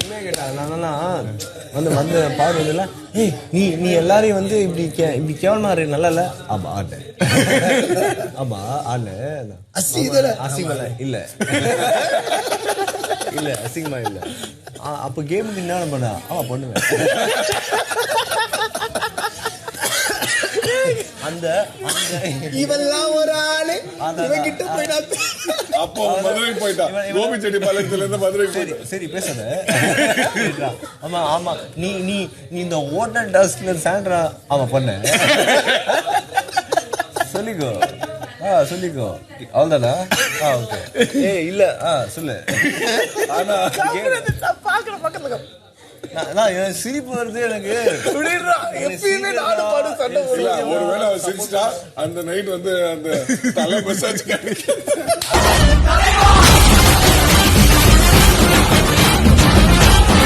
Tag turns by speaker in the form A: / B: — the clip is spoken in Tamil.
A: உண்மையா கேட்டேன். நான் வந்து வந்து பாருல, ஏய் நீ எல்லாரையும் வந்து இப்படி கேவலமா இருக்கு, நல்லா இல்ல. ஆமா ஆட்டேன். ஆமா ஆனு அசிங்கமா இல்ல இல்ல அசிங்கமா இல்ல. அப்ப கேமுக்கு என்ன பண்ண? ஆமா பண்ணுவேன். அந்த
B: இவெல்லாம் ஒரு ஆளு கிட்ட போயிட்டா.
C: அப்போ மதுரை போயிட்டான். கோபிச்செட்டி பாளையத்துல இருந்து மதுரை போயிட்டான்.
A: சரி பேசுற. ஆமா ஆமா நீ நீ நீ இந்த ஓட்டர் டாஸ்க்ல சாண்ட்ரா அவன் பண்ண சொல்லிக்கோ. சொல்லிக்கோ அவ்வளவுதானா? ஓகே. ஏய் இல்ல சொல்லு. ஆனா பாக்குற பக்கத்துல நான் சிரிப்பு வருது எனக்கு.
C: ஒருவேளை அவன் சிரிச்சிட்டா அந்த நைட் வந்து அந்த தலை மசாஜ்